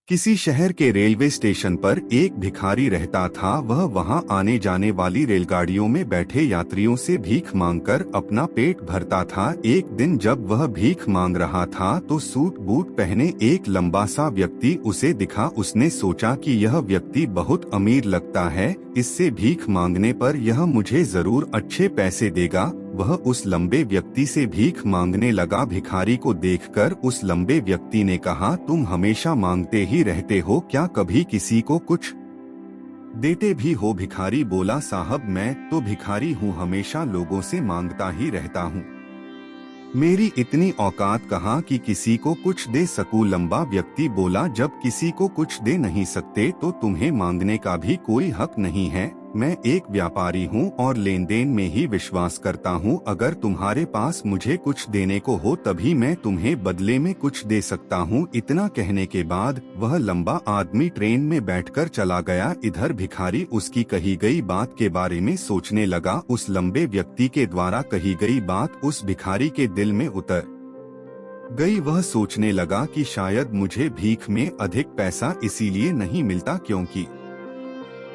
किसी शहर के रेलवे स्टेशन पर एक भिखारी रहता था। वह वहां आने जाने वाली रेलगाड़ियों में बैठे यात्रियों से भीख मांगकर अपना पेट भरता था। एक दिन जब वह भीख मांग रहा था तो सूट बूट पहने एक लंबा सा व्यक्ति उसे दिखा। उसने सोचा कि यह व्यक्ति बहुत अमीर लगता है, इससे भीख मांगने पर यह मुझे जरूर अच्छे पैसे देगा। वह उस लंबे व्यक्ति से भीख मांगने लगा। भिखारी को देखकर उस लंबे व्यक्ति ने कहा, तुम हमेशा मांगते ही रहते हो, क्या कभी किसी को कुछ देते भी हो? भिखारी बोला, साहब मैं तो भिखारी हूँ, हमेशा लोगों से मांगता ही रहता हूँ, मेरी इतनी औकात कहाँ कि किसी को कुछ दे सकूं। लंबा व्यक्ति बोला, जब किसी को कुछ दे नहीं सकते तो तुम्हें मांगने का भी कोई हक नहीं है। मैं एक व्यापारी हूँ और लेन देन में ही विश्वास करता हूँ। अगर तुम्हारे पास मुझे कुछ देने को हो तभी मैं तुम्हें बदले में कुछ दे सकता हूँ। इतना कहने के बाद वह लंबा आदमी ट्रेन में बैठकर चला गया। इधर भिखारी उसकी कही गई बात के बारे में सोचने लगा। उस लंबे व्यक्ति के द्वारा कही गई बात उस भिखारी के दिल में उतर गई। वह सोचने लगा कि शायद मुझे भीख में अधिक पैसा इसीलिए नहीं मिलता क्योंकि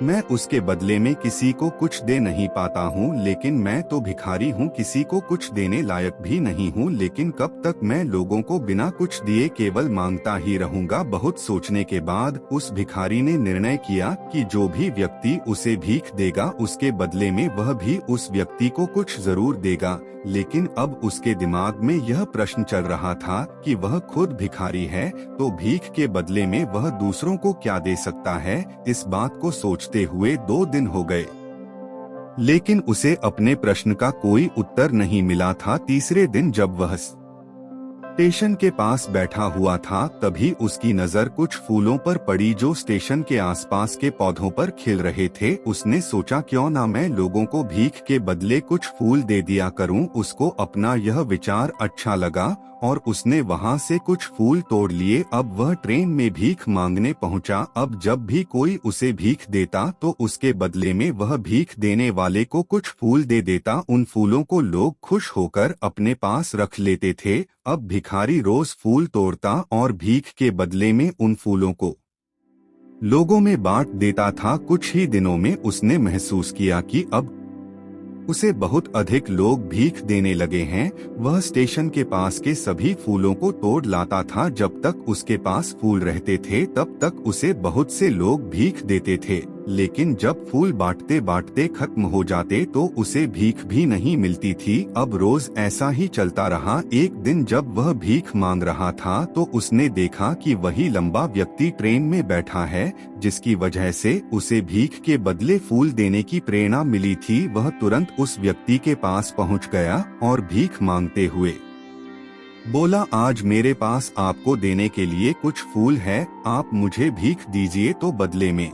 मैं उसके बदले में किसी को कुछ दे नहीं पाता हूँ। लेकिन मैं तो भिखारी हूँ, किसी को कुछ देने लायक भी नहीं हूँ। लेकिन कब तक मैं लोगों को बिना कुछ दिए केवल मांगता ही रहूंगा? बहुत सोचने के बाद उस भिखारी ने निर्णय किया कि जो भी व्यक्ति उसे भीख देगा उसके बदले में वह भी उस व्यक्ति को कुछ जरूर देगा। लेकिन अब उसके दिमाग में यह प्रश्न चल रहा था कि वह खुद भिखारी है तो भीख के बदले में वह दूसरों को क्या दे सकता है। इस बात को सोचते हुए 2 दिन हो गए, लेकिन उसे अपने प्रश्न का कोई उत्तर नहीं मिला था। तीसरे दिन जब वह स्टेशन के पास बैठा हुआ था तभी उसकी नजर कुछ फूलों पर पड़ी जो स्टेशन के आसपास के पौधों पर खिल रहे थे। उसने सोचा, क्यों ना मैं लोगों को भीख के बदले कुछ फूल दे दिया करूं। उसको अपना यह विचार अच्छा लगा और उसने वहां से कुछ फूल तोड़ लिए। अब वह ट्रेन में भीख मांगने पहुंचा। अब जब भी कोई उसे भीख देता तो उसके बदले में वह भीख देने वाले को कुछ फूल दे देता। उन फूलों को लोग खुश होकर अपने पास रख लेते थे। अब भिखारी रोज फूल तोड़ता और भीख के बदले में उन फूलों को लोगों में बांट देता था। कुछ ही दिनों में उसने महसूस किया कि अब उसे बहुत अधिक लोग भीख देने लगे हैं। वह स्टेशन के पास के सभी फूलों को तोड़ लाता था। जब तक उसके पास फूल रहते थे तब तक उसे बहुत से लोग भीख देते थे, लेकिन जब फूल बांटते बांटते खत्म हो जाते तो उसे भीख भी नहीं मिलती थी। अब रोज ऐसा ही चलता रहा। एक दिन जब वह भीख मांग रहा था तो उसने देखा कि वही लंबा व्यक्ति ट्रेन में बैठा है, जिसकी वजह से उसे भीख के बदले फूल देने की प्रेरणा मिली थी। वह तुरंत उस व्यक्ति के पास पहुंच गया और भीख मांगते हुए बोला, आज मेरे पास आपको देने के लिए कुछ फूल है, आप मुझे भीख दीजिए तो बदले में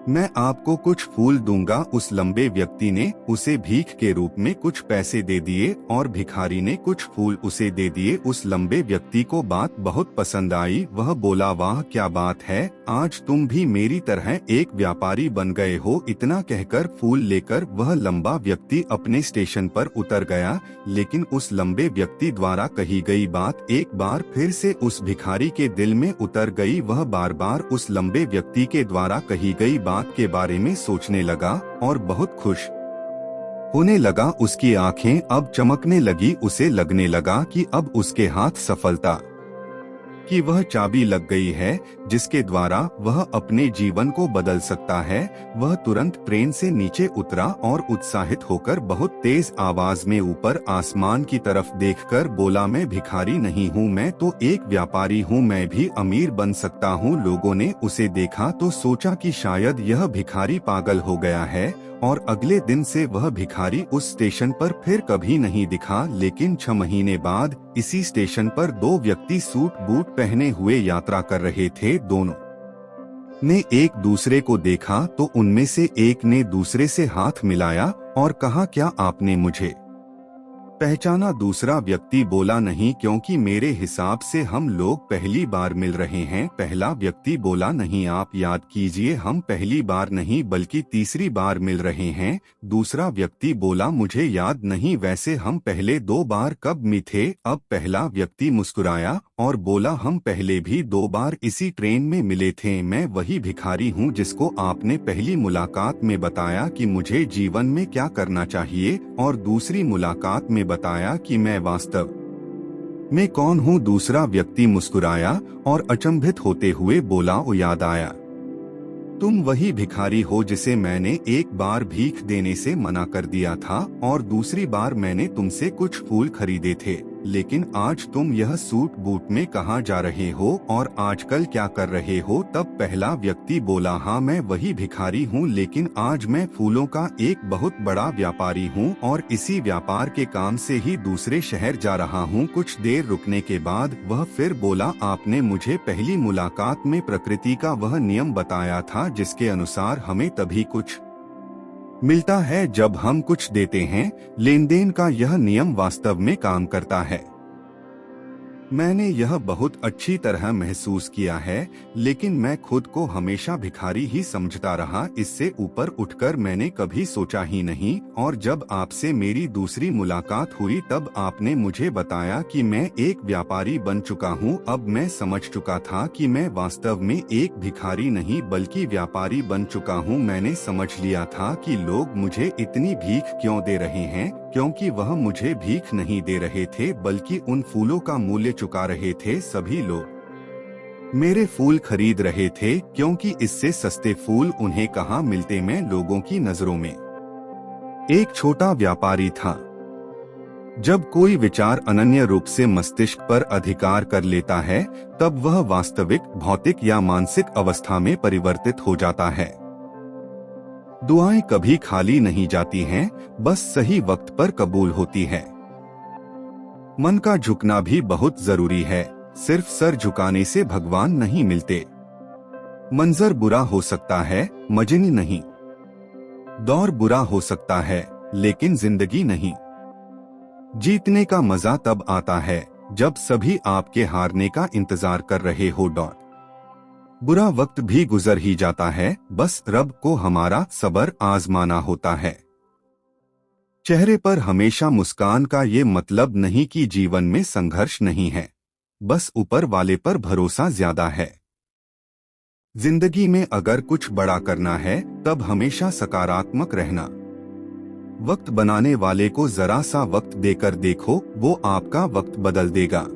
मैं आपको कुछ फूल दूंगा। उस लंबे व्यक्ति ने उसे भीख के रूप में कुछ पैसे दे दिए और भिखारी ने कुछ फूल उसे दे दिए। उस लंबे व्यक्ति को बात बहुत पसंद आई। वह बोला, वाह क्या बात है, आज तुम भी मेरी तरह एक व्यापारी बन गए हो। इतना कहकर फूल लेकर वह लंबा व्यक्ति अपने स्टेशन पर उतर गया। लेकिन उस लंबे व्यक्ति द्वारा कही गई बात एक बार फिर से उस भिखारी के दिल में उतर गई। वह बार बार उस लंबे व्यक्ति के द्वारा कही गई बात के बारे में सोचने लगा और बहुत खुश होने लगा। उसकी आंखें अब चमकने लगी। उसे लगने लगा कि अब उसके हाथ सफलता कि वह चाबी लग गई है जिसके द्वारा वह अपने जीवन को बदल सकता है। वह तुरंत ट्रेन से नीचे उतरा और उत्साहित होकर बहुत तेज आवाज में ऊपर आसमान की तरफ देखकर बोला, मैं भिखारी नहीं हूँ, मैं तो एक व्यापारी हूँ, मैं भी अमीर बन सकता हूँ। लोगों ने उसे देखा तो सोचा कि शायद यह भिखारी पागल हो गया है और अगले दिन से वह भिखारी उस स्टेशन पर फिर कभी नहीं दिखा। लेकिन 6 महीने बाद इसी स्टेशन पर 2 व्यक्ति सूट बूट पहने हुए यात्रा कर रहे थे। दोनों ने एक दूसरे को देखा तो उनमें से एक ने दूसरे से हाथ मिलाया और कहा, क्या आपने मुझे पहचाना। दूसरा व्यक्ति बोला, नहीं, क्योंकि मेरे हिसाब से हम लोग पहली बार मिल रहे हैं। पहला व्यक्ति बोला, नहीं, आप याद कीजिए, हम पहली बार नहीं बल्कि तीसरी बार मिल रहे हैं। दूसरा व्यक्ति बोला, मुझे याद नहीं, वैसे हम पहले 2 बार कब मिले थे। अब पहला व्यक्ति मुस्कुराया और बोला, हम पहले भी 2 बार इसी ट्रेन में मिले थे। मैं वही भिखारी हूँ जिसको आपने पहली मुलाकात में बताया कि मुझे जीवन में क्या करना चाहिए, और दूसरी मुलाकात में बताया कि मैं वास्तव में कौन हूँ। दूसरा व्यक्ति मुस्कुराया और अचंभित होते हुए बोला, ओ, याद आया, तुम वही भिखारी हो जिसे मैंने एक बार भीख देने से मना कर दिया था और दूसरी बार मैंने तुमसे कुछ फूल खरीदे थे। लेकिन आज तुम यह सूट बूट में कहाँ जा रहे हो और आजकल क्या कर रहे हो। तब पहला व्यक्ति बोला, हाँ, मैं वही भिखारी हूँ, लेकिन आज मैं फूलों का एक बहुत बड़ा व्यापारी हूँ और इसी व्यापार के काम से ही दूसरे शहर जा रहा हूँ। कुछ देर रुकने के बाद वह फिर बोला, आपने मुझे पहली मुलाकात में प्रकृति का वह नियम बताया था जिसके अनुसार हमें तभी कुछ मिलता है जब हम कुछ देते हैं। लेन देन का यह नियम वास्तव में काम करता है। मैंने यह बहुत अच्छी तरह महसूस किया है, लेकिन मैं खुद को हमेशा भिखारी ही समझता रहा। इससे ऊपर उठकर मैंने कभी सोचा ही नहीं। और जब आपसे मेरी दूसरी मुलाकात हुई तब आपने मुझे बताया कि मैं एक व्यापारी बन चुका हूँ। अब मैं समझ चुका था कि मैं वास्तव में एक भिखारी नहीं बल्कि व्यापारी बन चुका हूँ। मैंने समझ लिया था कि लोग मुझे इतनी भीख क्यों दे रहे हैं, क्योंकि वह मुझे भीख नहीं दे रहे थे बल्कि उन फूलों का मूल्य चुका रहे थे। सभी लोग मेरे फूल खरीद रहे थे क्योंकि इससे सस्ते फूल उन्हें कहाँ मिलते। मैं लोगों की नजरों में एक छोटा व्यापारी था। जब कोई विचार अनन्य रूप से मस्तिष्क पर अधिकार कर लेता है तब वह वास्तविक, भौतिक या मानसिक अवस्था में परिवर्तित हो जाता है। दुआएं कभी खाली नहीं जाती हैं, बस सही वक्त पर कबूल होती है। मन का झुकना भी बहुत जरूरी है, सिर्फ सर झुकाने से भगवान नहीं मिलते। मंजर बुरा हो सकता है, मजनी नहीं। दौर बुरा हो सकता है, लेकिन जिंदगी नहीं। जीतने का मजा तब आता है जब सभी आपके हारने का इंतजार कर रहे हो। बुरा वक्त भी गुजर ही जाता है, बस रब को हमारा सब्र आजमाना होता है। चेहरे पर हमेशा मुस्कान का ये मतलब नहीं कि जीवन में संघर्ष नहीं है, बस ऊपर वाले पर भरोसा ज्यादा है। जिंदगी में अगर कुछ बड़ा करना है तब हमेशा सकारात्मक रहना। वक्त बनाने वाले को जरा सा वक्त देकर देखो, वो आपका वक्त बदल देगा।